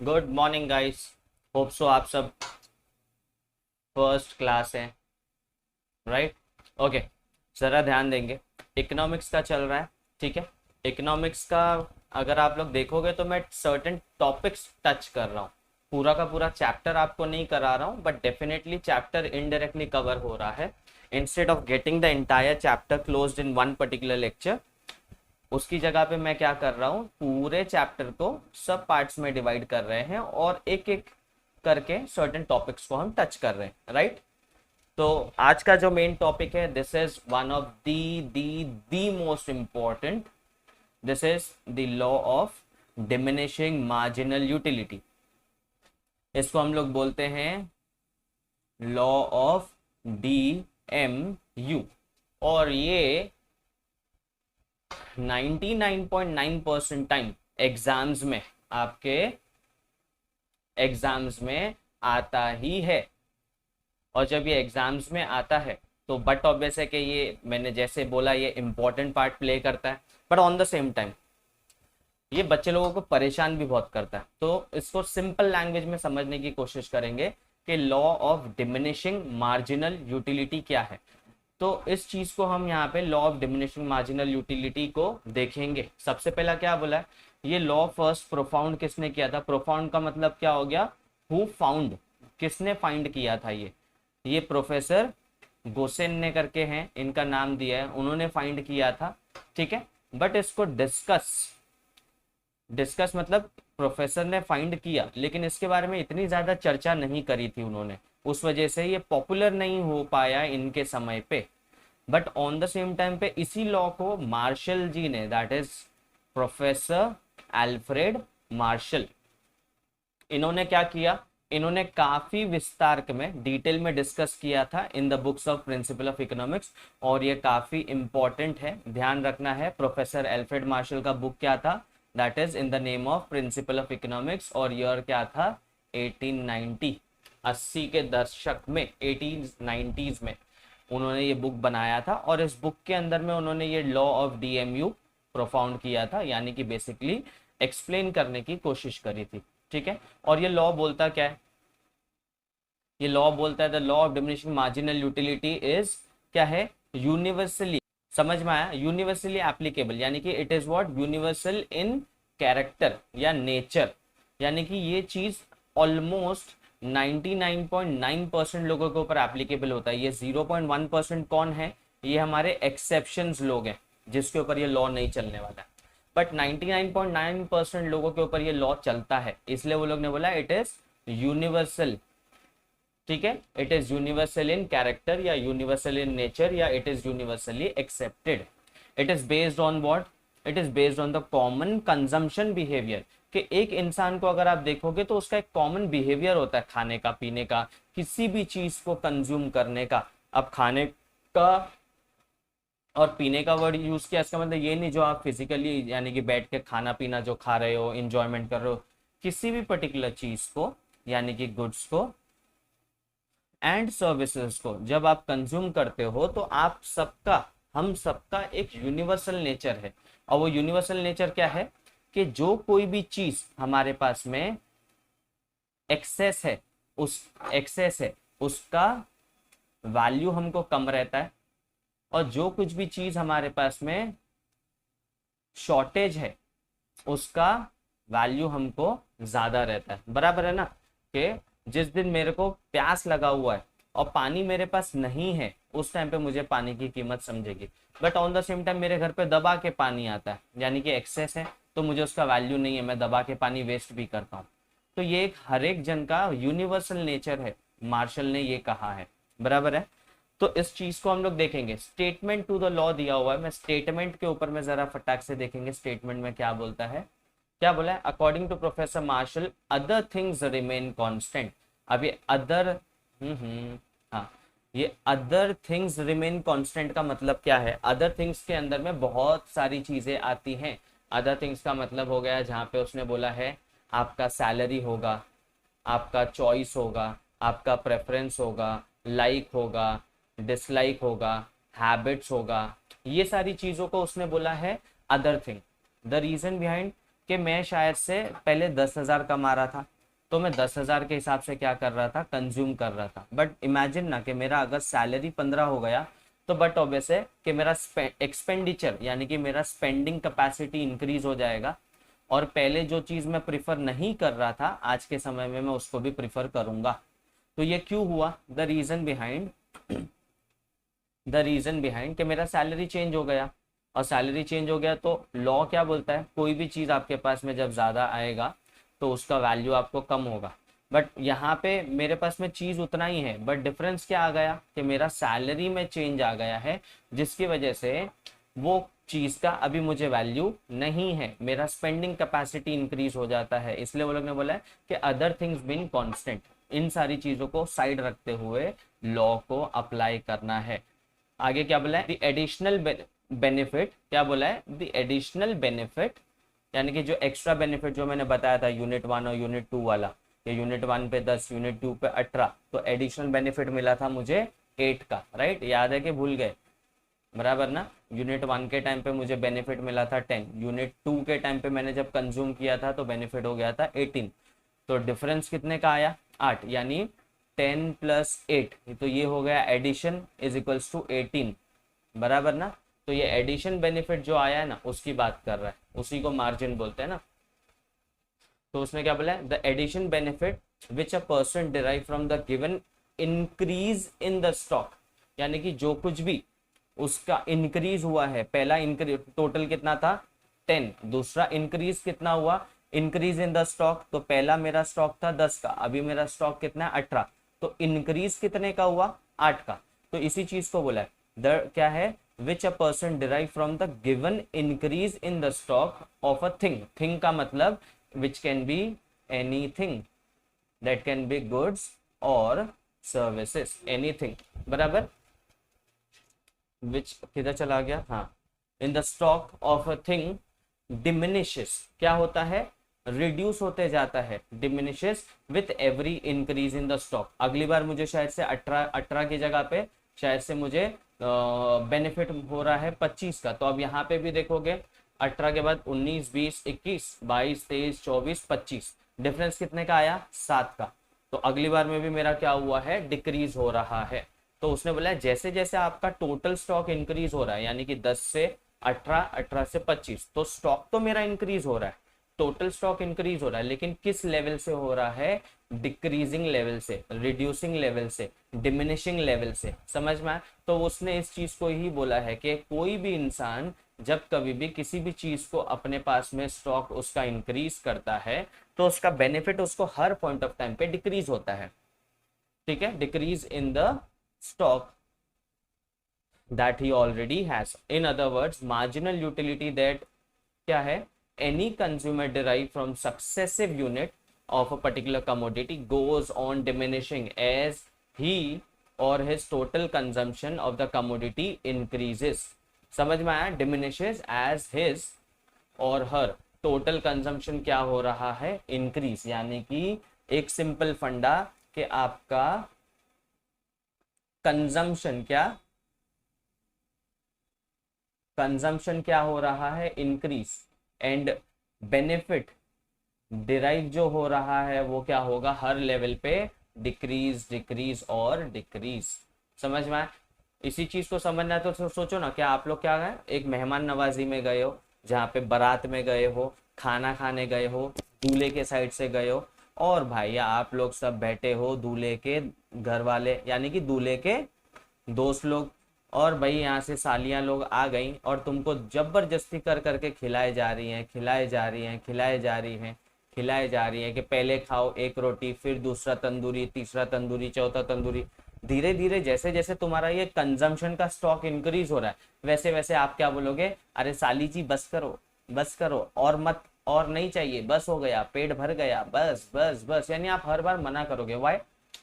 Good morning guys. Hope so आप सब first class हैं, राइट? ओके, ज़रा ध्यान देंगे। इकोनॉमिक्स का चल रहा है, ठीक है। इकोनॉमिक्स का अगर आप लोग देखोगे तो मैं सर्टेन टॉपिक्स टच कर रहा हूँ। पूरा का पूरा चैप्टर आपको नहीं करा रहा हूँ, but definitely chapter indirectly cover हो रहा है। Instead of getting the entire chapter closed in one particular lecture, उसकी जगह पे मैं क्या कर रहा हूँ, पूरे चैप्टर को सब पार्ट्स में डिवाइड कर रहे हैं और एक एक करके सर्टेन टॉपिक्स को हम टच कर रहे हैं, राइट? तो आज का जो मेन टॉपिक है, this is one of the most important. This is the law of diminishing marginal utility. इसको हम लोग बोलते हैं लॉ ऑफ DMU। और ये 99.9% टाइम आपके एग्जाम्स में आता ही है। और जब ये एग्जाम्स में आता है तो बट ऑब्वियस है कि ये मैंने जैसे बोला ये इंपॉर्टेंट पार्ट प्ले करता है, but on the same time ये बच्चे लोगों को परेशान भी बहुत करता है। तो इसको सिंपल लैंग्वेज में समझने की कोशिश करेंगे कि law of diminishing marginal utility क्या है। तो इस चीज को हम यहाँ पे law of diminishing marginal utility को देखेंगे। सबसे पहला क्या बोला है, ये लॉ फर्स्ट प्रोफाउंड किसने किया था? प्रोफाउंड का मतलब क्या हो गया? हु फाउंड, किसने फाइंड किया था? ये प्रोफेसर गोसेन ने करके हैं, इनका नाम दिया है, उन्होंने फाइंड किया था, ठीक है। बट इसको डिस्कस मतलब प्रोफेसर ने फाइंड किया, लेकिन इसके बारे में इतनी ज्यादा चर्चा नहीं करी थी उन्होंने, उस वजह से ये पॉपुलर नहीं हो पाया इनके समय पे। But on the same time पे इसी लॉ को मार्शल जी ने, that is professor Alfred Marshall, इन्होंने क्या किया, इन्होंने काफी विस्तार में डिटेल में डिस्कस किया था in the books of principle of economics. और ये काफी इंपॉर्टेंट है, ध्यान रखना है। प्रोफेसर एल्फ्रेड मार्शल का बुक क्या था? That is in the name of principle of economics. और ईयर क्या था? 1890, 80 के दशक में, 1890s में उन्होंने ये बुक बनाया था। और इस बुक के अंदर में उन्होंने ये लॉ ऑफ DMU प्रोफाउंड किया था, यानी कि बेसिकली एक्सप्लेन करने की कोशिश करी थी, ठीक है। और ये लॉ बोलता क्या है? ये लॉ बोलता है the law of diminishing marginal utility is क्या है? यूनिवर्सली, समझ में आया? यूनिवर्सली एप्लीकेबल, यानी कि it is what? Universal in character या नेचर, यानी कि ये चीज ऑलमोस्ट 99.9% लोगों के ऊपर एप्लीकेबल होता है। ये 0.1% कौन है? ये हमारे एक्सेप्शंस लोग हैं जिसके ऊपर ये लॉ नहीं चलने वाला है। बट 99.9% लोगों के ऊपर ये लॉ चलता है, इसलिए वो लोग ने बोला इट इज यूनिवर्सल, ठीक है। It is universal in character या यूनिवर्सल इन नेचर या it is universally accepted. It is based on what? It is based on the common consumption behaviour. कि एक इंसान को अगर आप देखोगे तो उसका एक कॉमन बिहेवियर होता है खाने का, पीने का, किसी भी चीज को कंज्यूम करने का। अब खाने का और पीने का वर्ड यूज किया, इसका मतलब ये नहीं जो आप फिजिकली यानी कि बैठ के खाना पीना जो खा रहे हो, इंजॉयमेंट कर रहे हो, किसी भी पर्टिकुलर चीज को यानी कि गुड्स को एंड सर्विसेज को जब आप कंज्यूम करते हो तो आप सबका, हम सबका एक यूनिवर्सल नेचर है। और वो यूनिवर्सल नेचर क्या है? कि जो कोई भी चीज हमारे पास में एक्सेस है, उसका वैल्यू हमको कम रहता है। और जो कुछ भी चीज हमारे पास में शॉर्टेज है उसका वैल्यू हमको ज्यादा रहता है। बराबर है ना? कि जिस दिन मेरे को प्यास लगा हुआ है और पानी मेरे पास नहीं है, उस टाइम पे मुझे पानी की कीमत समझेगी। But on the same time मेरे घर पे दबा के पानी आता है, यानी कि एक्सेस है, तो मुझे उसका वैल्यू नहीं है, मैं दबा के पानी वेस्ट भी करता हूँ। तो ये एक हर एक जन का यूनिवर्सल नेचर है, मार्शल ने ये कहा है। बराबर है? तो इस चीज को हम लोग देखेंगे। स्टेटमेंट टू द लॉ दिया हुआ है, मैं स्टेटमेंट के ऊपर में जरा फटाक से देखेंगे स्टेटमेंट में क्या बोलता है। क्या बोला है? According to professor Marshall other things remain constant. अब ये अदर, हाँ, ये अदर थिंग्स रिमेन कांस्टेंट का मतलब क्या है? अदर थिंग्स के अंदर में बहुत सारी चीजें आती हैं। अदर थिंग्स का मतलब हो गया जहाँ पे उसने बोला है आपका सैलरी होगा, आपका चॉइस होगा, आपका प्रेफरेंस होगा, लाइक होगा, डिसलाइक होगा, हैबिट्स होगा, ये सारी चीजों को उसने बोला है other thing. The reason behind कि मैं शायद से पहले 10,000 कमा रहा था, तो मैं 10,000 के हिसाब से क्या कर रहा था, कंज्यूम कर रहा था। बट इमेजिन ना कि मेरा अगर सैलरी 15 हो गया तो बट ऑब्वियस है कि मेरा एक्सपेंडिचर यानी कि मेरा स्पेंडिंग कैपेसिटी इंक्रीज हो जाएगा, और पहले जो चीज़ मैं प्रिफर नहीं कर रहा था आज के समय में मैं उसको भी प्रिफर करूंगा। तो ये क्यों हुआ, द रीजन बिहाइंड कि मेरा सैलरी चेंज हो गया, और सैलरी चेंज हो गया तो लॉ क्या बोलता है, कोई भी चीज़ आपके पास में जब ज़्यादा आएगा तो उसका वैल्यू आपको कम होगा। बट यहाँ पे मेरे पास में चीज़ उतना ही है, बट डिफरेंस क्या आ गया कि मेरा सैलरी में चेंज आ गया है, जिसकी वजह से वो चीज़ का अभी मुझे वैल्यू नहीं है, मेरा स्पेंडिंग कैपेसिटी इंक्रीज हो जाता है। इसलिए वो लोग ने बोला है कि अदर थिंग्स बीइंग कांस्टेंट, इन सारी चीज़ों को साइड रखते हुए लॉ को अप्लाई करना है। आगे क्या बोला है, द एडिशनल बेनिफिट, क्या बोला है, द एडिशनल बेनिफिट यानी कि जो एक्स्ट्रा बेनिफिट जो मैंने बताया था यूनिट 1 और यूनिट 2 वाला, कि यूनिट 1 पे 10, यूनिट 2 पे 18, तो एडिशनल बेनिफिट मिला था मुझे 8 का, राइट, याद है कि भूल गए, बराबर ना। यूनिट 1 के टाइम पे मुझे बेनिफिट मिला था 10, यूनिट 2 के टाइम पे मैंने जब कंज्यूम किया था तो बेनिफिट हो गया था 18, तो डिफरेंस कितने का आया, 8, यानी 10 प्लस 8, तो ये हो गया एडिशन इज इक्वल्स टू 18, बराबर ना। तो ये एडिशन बेनिफिट जो आया है ना उसकी बात कर रहा है, उसी को मार्जिन बोलते हैं ना। तो उसमें क्या बोला है, the addition benefit which a person derive from the given increase in the stock, यानी कि जो कुछ भी उसका इंक्रीज हुआ है, पहला इंक्रीज टोटल कितना था 10, दूसरा इंक्रीज कितना हुआ, इंक्रीज इन द स्टॉक, तो पहला मेरा स्टॉक था 10 का, अभी मेरा स्टॉक कितना है 18, तो इंक्रीज कितने का हुआ 8 का। तो इसी चीज को बोला है द क्या है, which a person derive from the given increase in the stock of a thing, thing का मतलब which can be anything, that can be goods और सर्विसेज, एनीथिंग, बराबर। विच किधर चला गया, हाँ, in the stock of a thing diminishes, क्या होता है, रिड्यूस होते जाता है, diminishes with every increase in the stock. अगली बार मुझे शायद से 18 की जगह पे शायद से मुझे बेनिफिट हो रहा है 25 का, तो अब यहाँ पे भी देखोगे 18 के बाद 19, 20, 21, 22, 23, 24, 25, डिफरेंस कितने का आया 7 का, तो अगली बार में भी मेरा क्या हुआ है, डिक्रीज हो रहा है। तो उसने बोला जैसे जैसे आपका टोटल स्टॉक इंक्रीज हो रहा है, यानी कि 10 से 18, 18 से 25, तो स्टॉक तो मेरा इंक्रीज हो रहा है, टोटल स्टॉक इंक्रीज हो रहा है, लेकिन किस लेवल से हो रहा है, डिक्रीजिंग लेवल से, रिड्यूसिंग लेवल से, डिमिनिशिंग लेवल से, समझ में आया। तो उसने इस चीज को ही बोला है कि कोई भी इंसान जब कभी भी किसी भी चीज को अपने पास में स्टॉक उसका इंक्रीज करता है तो उसका बेनिफिट उसको हर पॉइंट ऑफ टाइम पे डिक्रीज होता है, ठीक है, decrease in the stock that he already has. In other words, marginal utility that क्या है, any consumer derive from successive unit of a particular commodity goes on diminishing as he or his total consumption of the commodity increases. समझ में आया, diminishes as his or her total consumption क्या हो रहा है, increase, यानी कि एक सिंपल फंडा कि आपका कंजम्पशन क्या हो रहा है, इंक्रीज, एंड बेनिफिट डिराइव जो हो रहा है वो क्या होगा, हर लेवल पे डिक्रीज, डिक्रीज और डिक्रीज। समझ में आया, इसी चीज को समझना है तो सोचो ना, क्या आप लोग क्या है, एक मेहमान नवाजी में गए हो, जहाँ पे बारात में गए हो, खाना खाने गए हो, दूल्हे के साइड से गए हो, और भाई आप लोग सब बैठे हो, दूल्हे के घर वाले यानी कि दूल्हे के दोस्त लोग, और भाई यहाँ से सालियाँ लोग आ गई और तुमको जबरदस्ती कर करके खिलाए जा रही हैं, खिलाए जा रही हैं, खिलाए जा रही हैं, खिलाए जा रही हैं कि पहले खाओ एक रोटी, फिर दूसरा तंदूरी, तीसरा तंदूरी, चौथा तंदूरी। धीरे धीरे जैसे जैसे तुम्हारा ये कंजम्पशन का स्टॉक इंक्रीज हो रहा है वैसे वैसे आप क्या बोलोगे, अरे साली जी बस करो, बस करो, और मत, और नहीं चाहिए, बस हो गया, पेट भर गया, बस बस बस, यानी आप हर बार मना करोगे। Why?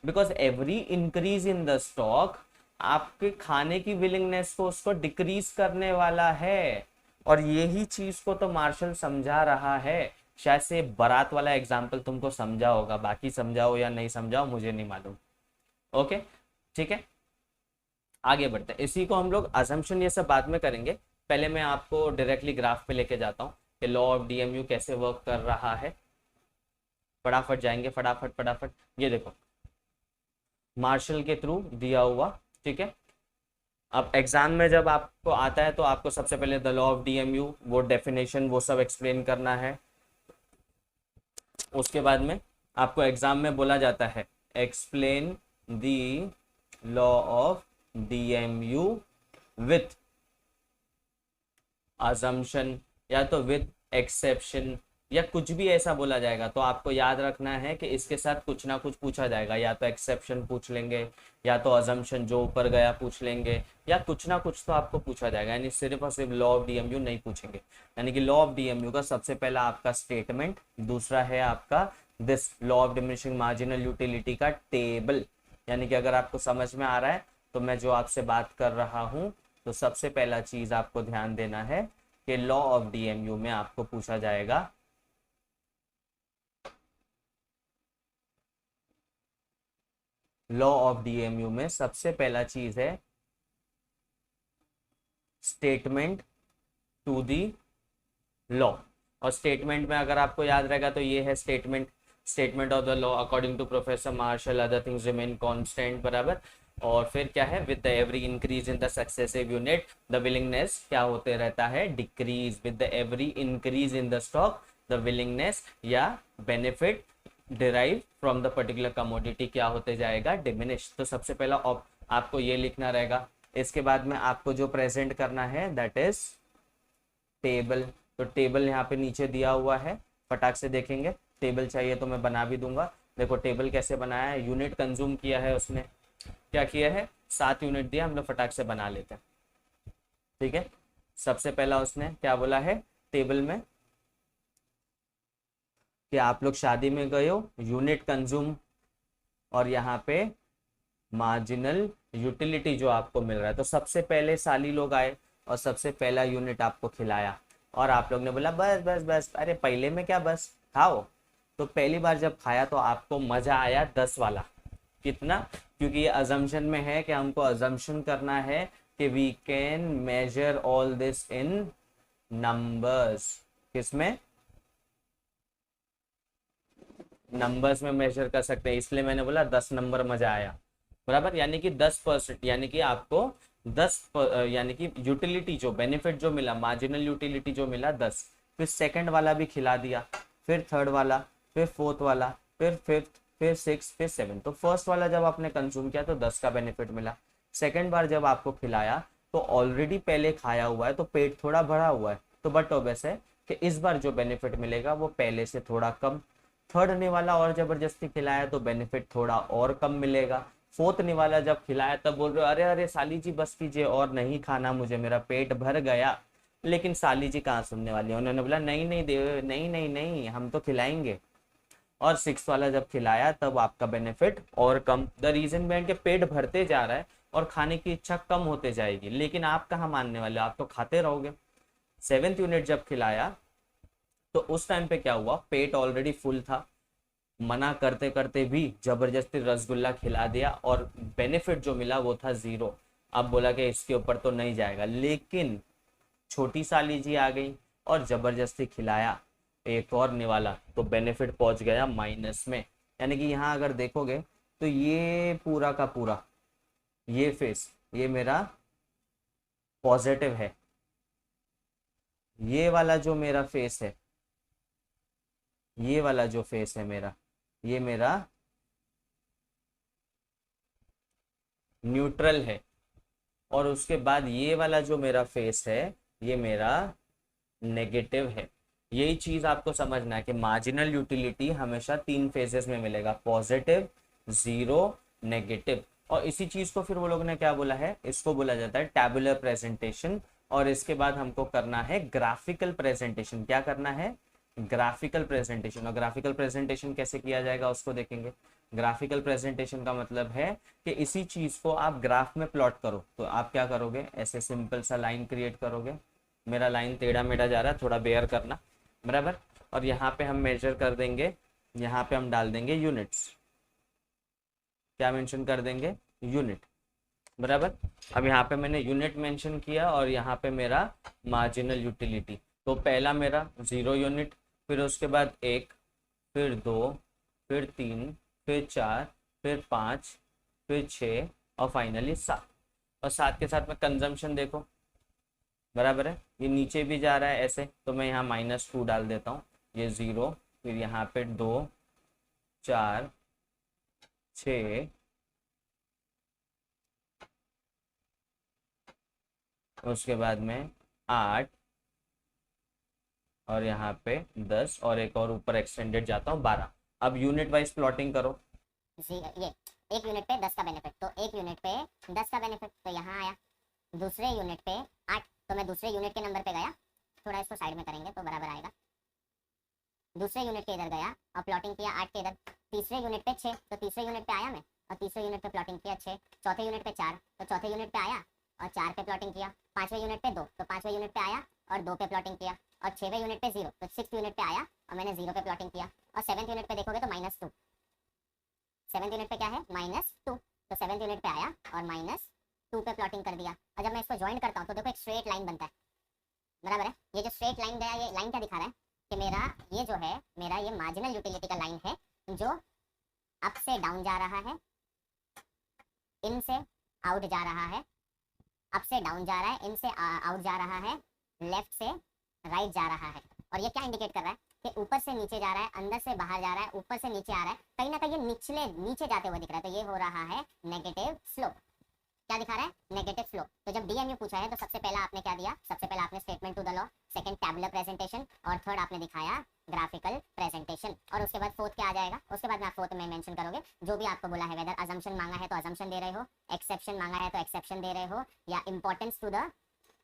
Because every increase in the stock आपके खाने की विलिंगनेस को उसको डिक्रीज करने वाला है, और यही चीज को तो मार्शल समझा रहा है। शायद से बारात वाला एग्जाम्पल तुमको समझा होगा, बाकी समझाओ या नहीं समझाओ मुझे नहीं मालूम। ओके, ठीक है, आगे बढ़ते हैं। इसी को हम लोग अजम्पशन ये सब बाद में करेंगे, पहले मैं आपको डायरेक्टली ग्राफ पे लेके जाता हूँ कि लॉ ऑफ डीएमयू कैसे वर्क कर रहा है। फटाफट जाएंगे, फटाफट फटाफट। ये देखो मार्शल के थ्रू दिया हुआ, ठीक है। अब एग्जाम में जब आपको आता है तो आपको सबसे पहले द लॉ ऑफ डीएमयू, वो डेफिनेशन वो सब एक्सप्लेन करना है। उसके बाद में आपको एग्जाम में बोला जाता है explain the law of DMU with assumption या तो विथ एक्सेप्शन या कुछ भी ऐसा बोला जाएगा। तो आपको याद रखना है कि इसके साथ कुछ ना कुछ पूछा जाएगा, या तो एक्सेप्शन पूछ लेंगे, या तो अजम्पशन जो ऊपर गया पूछ लेंगे, या कुछ ना कुछ तो आपको पूछा जाएगा। यानी सिर्फ और सिर्फ लॉ ऑफ डीएमयू नहीं पूछेंगे। यानी कि लॉ ऑफ डीएमयू का सबसे पहला आपका स्टेटमेंट, दूसरा है आपका this law of diminishing marginal utility का टेबल। यानी कि अगर आपको समझ में आ रहा है तो मैं जो आपसे बात कर रहा हूँ, तो सबसे पहला चीज आपको ध्यान देना है कि लॉ ऑफ डीएमयू में आपको पूछा जाएगा लॉ ऑफ डीएमयू में सबसे पहला चीज है स्टेटमेंट टू दी लॉ। और स्टेटमेंट में अगर आपको याद रहेगा तो ये है statement of the law according to professor Marshall other things remain constant, बराबर। और फिर क्या है, with the every increase in the successive unit the willingness क्या होते रहता है, decrease. With the every increase in the stock the willingness या benefit derive from the particular commodity क्या होते जाएगा, डिमिनिश। तो सबसे पहला आपको ये लिखना रहेगा। इसके बाद में आपको जो प्रेजेंट करना है दैट इज टेबल। तो टेबल यहाँ पे नीचे दिया हुआ है, फटाक से देखेंगे। टेबल चाहिए तो मैं बना भी दूंगा। देखो टेबल कैसे बनाया है, यूनिट कंज्यूम किया है उसने, क्या किया है 7 यूनिट दिया, हम लोग फटाक से बना लेते हैं, ठीक है। सबसे पहला उसने क्या बोला है टेबल में कि आप लोग शादी में गए हो, यूनिट कंज्यूम और यहाँ पे मार्जिनल यूटिलिटी जो आपको मिल रहा है। तो सबसे पहले साली लोग आए और सबसे पहला यूनिट आपको खिलाया और आप लोग ने बोला बस बस बस, अरे पहले में क्या बस खाओ। तो पहली बार जब खाया तो आपको मजा आया 10 वाला। कितना, क्योंकि ये अजम्पशन में है कि हमको अजम्पशन करना है कि we can measure all this in numbers. किसमें, नंबर्स में मेजर कर सकते हैं, इसलिए मैंने बोला 10 नंबर मजा आया, बराबर। यानी कि 10%, यानी कि आपको 10 यानी कि यूटिलिटी जो बेनिफिट जो मिला, मार्जिनल यूटिलिटी जो मिला 10। फिर सेकंड वाला भी खिला दिया, फिर थर्ड वाला, फिर फोर्थ वाला, फिर फिफ्थ, फिर 6, फिर 7। तो फर्स्ट वाला जब आपने कंज्यूम किया तो 10 का बेनिफिट मिला। सेकंड बार जब आपको खिलाया तो ऑलरेडी पहले खाया हुआ है तो पेट थोड़ा भरा हुआ है, तो बट ऑब्वियस है कि इस बार जो बेनिफिट मिलेगा वो पहले से थोड़ा कम। थर्ड निवाला और जबरदस्ती खिलाया तो बेनिफिट थोड़ा और कम मिलेगा। फोर्थ निवाला जब खिलाया तब बोल रहे हो अरे अरे साली जी बस कीजिए और नहीं खाना मुझे, मेरा पेट भर गया। लेकिन साली जी कहाँ सुनने वाली है, उन्होंने बोला नहीं नहीं देव, नहीं नहीं नहीं हम तो खिलाएंगे। और 6 वाला जब खिलाया तब आपका बेनिफिट और कम। द रीजन बिहाइंड के पेट भरते जा रहा है और खाने की इच्छा कम होते जाएगी, लेकिन आप कहाँ मानने वाले, आप तो खाते रहोगे। 7th यूनिट जब खिलाया तो उस टाइम पे क्या हुआ, पेट ऑलरेडी फुल था, मना करते करते भी जबरदस्ती रसगुल्ला खिला दिया और बेनिफिट जो मिला वो था 0। अब बोला कि इसके ऊपर तो नहीं जाएगा, लेकिन छोटी साली जी आ गई और जबरदस्ती खिलाया एक और निवाला, तो बेनिफिट पहुंच गया माइनस में। यानी कि यहाँ अगर देखोगे तो ये पूरा का पूरा ये फेस ये मेरा पॉजिटिव है, ये वाला जो मेरा फेस है, ये वाला जो फेस है मेरा, ये मेरा न्यूट्रल है। और उसके बाद ये वाला जो मेरा फेस है ये मेरा नेगेटिव है। यही चीज आपको समझना है कि मार्जिनल यूटिलिटी हमेशा 3 फेजेस में मिलेगा, पॉजिटिव, 0, नेगेटिव। और इसी चीज को फिर वो लोग ने क्या बोला है, इसको बोला जाता है टैबुलर प्रेजेंटेशन। और इसके बाद हमको करना है ग्राफिकल प्रेजेंटेशन। क्या करना है, ग्राफिकल प्रेजेंटेशन। और ग्राफिकल प्रेजेंटेशन कैसे किया जाएगा उसको देखेंगे। ग्राफिकल प्रेजेंटेशन का मतलब है कि इसी चीज को आप ग्राफ में प्लॉट करो। तो आप क्या करोगे, ऐसे सिंपल सा लाइन क्रिएट करोगे। मेरा लाइन टेढ़ा मेढ़ा जा रहा है, थोड़ा बेयर करना, बराबर। और यहाँ पे हम मेजर कर देंगे, यहाँ पे हम डाल देंगे यूनिट्स। क्या मेंशन कर देंगे, यूनिट, बराबर। अब यहाँ पे मैंने यूनिट मेंशन किया और यहाँ पे मेरा मार्जिनल यूटिलिटी। तो पहला मेरा 0 यूनिट, फिर उसके बाद 1, फिर 2, फिर 3, फिर 4, फिर 5, फिर 6 और फाइनली 7। और 7 के साथ में कंजम्पशन देखो बराबर है, ये नीचे भी जा रहा है ऐसे, तो मैं यहाँ -2 डाल देता हूँ, ये 0, फिर यहाँ पे 2, 4, 6, उसके बाद में 8 और यहाँ पे 10 और एक और ऊपर एक्सटेंडेड जाता हूँ 12। अब यूनिट वाइज प्लॉटिंग करो। ये एक यूनिट पे 10 का बेनिफिट, तो एक यूनिट पे 10 का बेनिफिट तो यहाँ आया, दूसरे यूनिट पे 8 तो मैं दूसरे यूनिट के नंबर पे गया, थोड़ा इसको साइड में करेंगे तो बराबर आएगा, दूसरे यूनिट के इधर गया और प्लॉटिंग किया 8 के इधर, तीसरे यूनिट पे 6 तो तीसरे यूनिट पे आया मैं और तीसरे यूनिट पे प्लॉटिंग किया 6, चौथे यूनिट पे 4 तो चौथे यूनिट पे आया और 4 पे प्लॉटिंग किया, पांचवें यूनिट पे 2 तो पांचवें यूनिट पे आया और 2 पे प्लॉटिंग किया, और 6वें यूनिट पे 0 तो 6th यूनिट पे आया और मैंने 0 पे प्लॉटिंग किया, और 7th यूनिट पे देखोगे तो -2, 7th यूनिट पे क्या है -2, तो 7th यूनिट पे आया और -2 पे प्लॉटिंग कर दिया। और जब मैं इसको ज्वाइन करता हूँ तो देखो एक स्ट्रेट लाइन बनता है, बराबर है, ये जो स्ट्रेट लाइन गया, ये लाइन क्या दिखा रहा है कि मेरा ये जो है, मेरा ये मार्जिनल यूटिलिटी का लाइन है जो अप से डाउन जा रहा है, इन से आउट जा रहा है, अप से डाउन जा रहा है, इन से आउट जा रहा है, लेफ्ट से राइट जा रहा है। और ये क्या इंडिकेट कर रहा है कि ऊपर से नीचे जा रहा है, अंदर से बाहर जा रहा है, ऊपर से नीचे आ रहा है, कहीं ना कहीं ये नीचे जाते हुए दिख रहा है, तो ये हो रहा है नेगेटिव स्लोप। क्या दिखा रहा है? Negative slope. तो जब डीएमयू पूछा है तो सबसे पहला आपने क्या दिया? सबसे पहला आपने statement to the law, second tabular presentation और थर्ड आपने दिखाया ग्राफिकल प्रेजेंटेशन। और उसके बाद फोर्थ क्या आ जाएगा? उसके बाद में आप फोर्थ में मेंशन करोगे जो भी आपको बोला है, वेदर अजम्पशन मांगा है तो अजम्पशन दे रहे हो, एक्सेप्शन मांगा है तो एक्सेप्शन दे रहे हो, या importance to the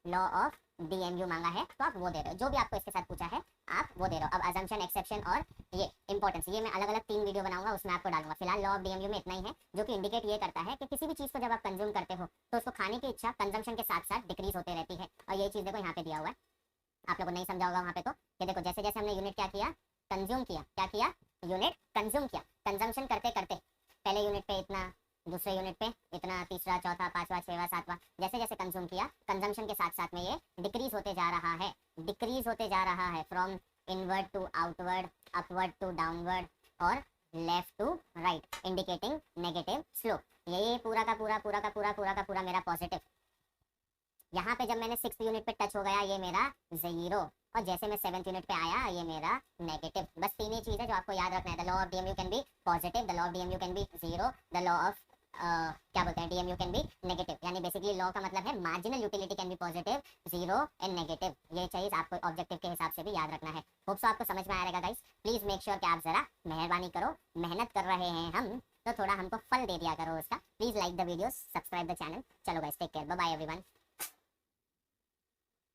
law of DMU मांगा है तो आप वो दे रहे हो। जो भी आपको इसके साथ पूछा है आप वो दे रहे हो। अब अजम्पशन, एक्सेप्शन और ये इंपॉर्टेंस, ये मैं अलग अलग 3 वीडियो बनाऊंगा, उसमें आपको डालूंगा। फिलहाल लॉ ऑफ डीएमयू में इतना ही है, जो कि इंडिकेट ये करता है कि किसी भी चीज को जब आप कंज्यूम करते हो तो उसको खाने की इच्छा कंजम्पशन के साथ साथ डिक्रीज होते रहती है। और ये चीज देखो यहाँ पे दिया हुआ है, आप लोगों को नहीं समझा होगा वहाँ पे, तो ये देखो जैसे जैसे हमने यूनिट क्या किया, कंज्यूम किया, क्या किया? यूनिट कंज्यूम किया, कंजम्पशन करते करते पहले यूनिट पे इतना, दूसरे यूनिट पे इतना, तीसरा, चौथा, पांचवा, छठवां, सातवां, जैसे जैसे कंज्यूम किया, कंजम्पशन के साथ साथ में ये डिक्रीज होते जा रहा है, डिक्रीज होते जा रहा है, from inward to outward, upward to downward और left to right, indicating negative slope. ये पूरा का पूरा मेरा पॉजिटिव। यहाँ पे जब मैंने 6th यूनिट पे टच हो गया, ये मेरा 0, और जैसे मैं 7th यूनिट पे आया, ये मेरा नेगेटिव। बस 3 ही चीज है जो आपको याद रखना है। The law of DMU can be positive, the law of DMU can be 0, the law of क्या बोलते हैं, डीएमयू कैन बी नेगेटिव। यानी बेसिकली लॉ का मतलब है marginal utility can be positive, 0 and negative. ये चीज आपको ऑब्जेक्टिव के हिसाब से भी याद रखना है। होप सो आपको समझ में आ रहेगा गाइस। प्लीज मेक श्योर कि आप जरा मेहरबानी करो, मेहनत कर रहे हैं हम तो थोड़ा हमको फल दे दिया करो उसका। Please like the videos, subscribe the channel. चलो guys, take care, bye bye everyone.